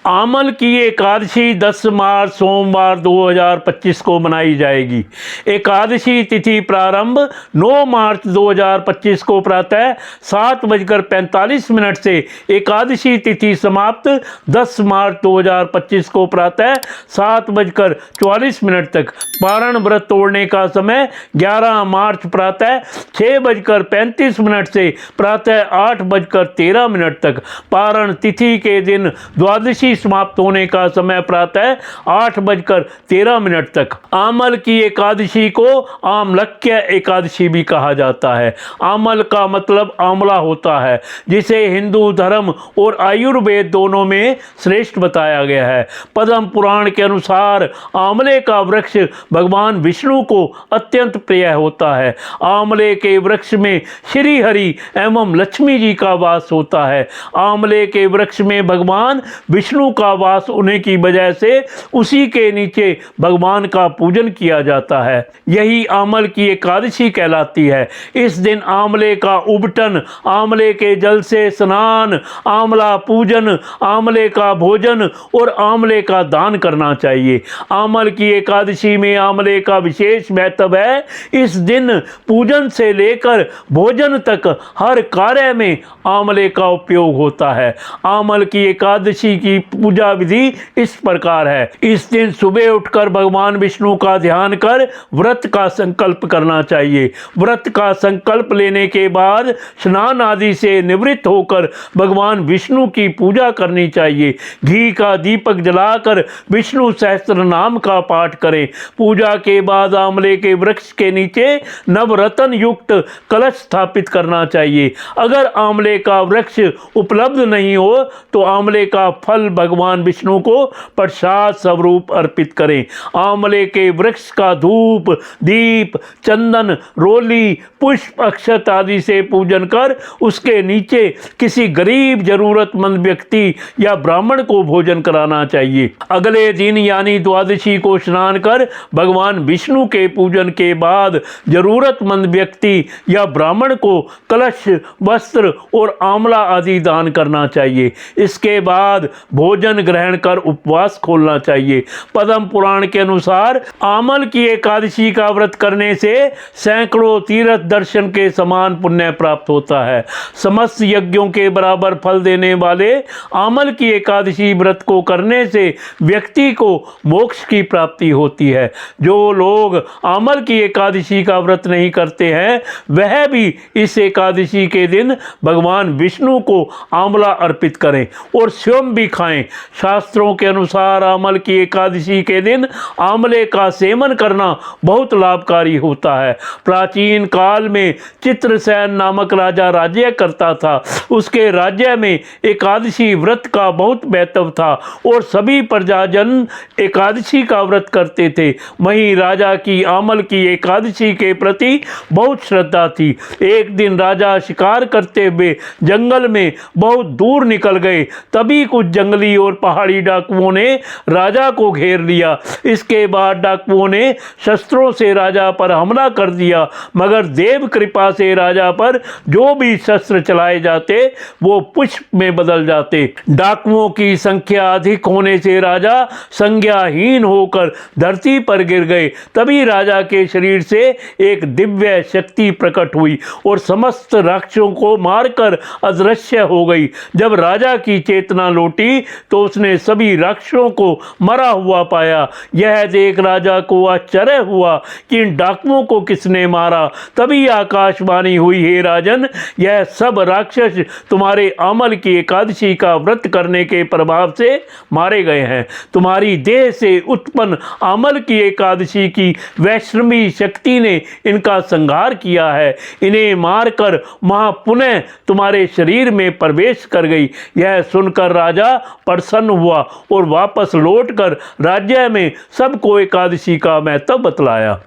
आमल की एकादशी 10 मार्च सोमवार 2025 को मनाई जाएगी। एकादशी तिथि प्रारंभ 9 मार्च 2025 को प्रातः 7:45 से एकादशी तिथि समाप्त 10 मार्च 2025 को प्रातः 7:44 तक। पारण व्रत तोड़ने का समय 11 मार्च प्रातः 6:35 से प्रातः 8:13 तक। पारण तिथि के दिन द्वादशी समाप्त होने का समय प्रातः 8:13 तक। आमल की एकादशी को आमलक्य एकादशी भी कहा जाता है। आमल का मतलब आंवला होता है, जिसे हिंदू धर्म और आयुर्वेद दोनों में श्रेष्ठ बताया गया है। पद्म पुराण के अनुसार आंवले का वृक्ष भगवान विष्णु को अत्यंत प्रिय होता है। आंवले के वृक्ष में श्री हरि एवं लक्ष्मी जी का वास होता है। आंवले के वृक्ष में भगवान विष्णु का वास होने की वजह से उसी के नीचे भगवान का पूजन किया जाता है। यही आमल की एकादशी कहलाती है। इस दिन आंवले का उबटन, आंवले के जल से स्नान, आंवला पूजन, आंवले का भोजन और आंवले का दान करना चाहिए। आमल की एकादशी में आंवले का विशेष महत्व है। इस दिन पूजन से लेकर भोजन तक हर कार्य में आंवले का उपयोग होता है। आमल की एकादशी की पूजा विधि इस प्रकार है। इस दिन सुबह उठकर भगवान विष्णु का ध्यान कर व्रत का संकल्प करना चाहिए। व्रत का संकल्प लेने के बाद स्नान आदि से निवृत्त होकर भगवान विष्णु की पूजा करनी चाहिए। घी का दीपक जलाकर विष्णु सहस्त्र नाम का पाठ करें। पूजा के बाद आंवले के वृक्ष के नीचे नवरत्न युक्त कलश स्थापित करना चाहिए। अगर आंवले का वृक्ष उपलब्ध नहीं हो तो आंवले का फल भगवान विष्णु को प्रसाद स्वरूप अर्पित करें। आंवले के वृक्ष का धूप, दीप, चंदन, रोली, पुष्प, अक्षत आदि से पूजन कर उसके नीचे किसी गरीब जरूरतमंद व्यक्ति या ब्राह्मण को भोजन कराना चाहिए। अगले दिन यानी द्वादशी को स्नान कर भगवान विष्णु के पूजन के बाद जरूरतमंद व्यक्ति या ब्राह्मण को कलश, वस्त्र और आंवला आदि दान करना चाहिए। इसके बाद भोजन ग्रहण कर उपवास खोलना चाहिए। पद्म पुराण के अनुसार आमल की एकादशी का व्रत करने से सैकड़ों तीर्थ दर्शन के समान पुण्य प्राप्त होता है। समस्त यज्ञों के बराबर फल देने वाले आमल की एकादशी व्रत को करने से व्यक्ति को मोक्ष की प्राप्ति होती है। जो लोग आमल की एकादशी का व्रत नहीं करते हैं वह भी इस एकादशी के दिन भगवान विष्णु को आंवला अर्पित करें और स्वयं भी खाएं। शास्त्रों के अनुसार आमल की एकादशी के दिन आंवले का सेवन करना बहुत लाभकारी होता है। प्राचीन काल में चित्रसेन नामक राजा राज्य करता था। उसके राज्य में एकादशी व्रत का बहुत महत्व था और सभी प्रजाजन एकादशी का व्रत करते थे। वहीं राजा की आमल की एकादशी के प्रति बहुत श्रद्धा थी। एक दिन राजा शिकार करते हुए जंगल में बहुत दूर निकल गए। तभी कुछ जंगली और पहाड़ी डाकुओं ने राजा को घेर लिया। इसके बाद डाकुओं ने शस्त्रों से राजा पर हमला कर दिया, मगर देव कृपा से राजा पर जो भी शस्त्र चलाए जाते वो पुष्प में बदल जाते। डाकुओं की संख्या अधिक होने से राजा संज्ञाहीन होकर धरती पर गिर गए। तभी राजा के शरीर से एक दिव्य शक्ति प्रकट हुई और समस्त राक्षसों को मारकर अदृश्य हो गई। जब राजा की चेतना लौटी तो उसने सभी राक्षसों को मरा हुआ पाया। यह देख राजा को आश्चर्य हुआ कि इन डाकुओं को किसने मारा। तभी आकाशवाणी हुई, हे राजन, यह सब राक्षस तुम्हारे आमल की एकादशी का व्रत करने के प्रभाव से मारे गए हैं। तुम्हारी देह से उत्पन्न आमल की एकादशी की वैष्णवी शक्ति ने इनका संहार किया है। इन्हें मारकर वहां पुनः तुम्हारे शरीर में प्रवेश कर गई। यह सुनकर राजा प्रसन्न हुआ और वापस लौटकर राज्य में सबको एकादशी का महत्व बतलाया।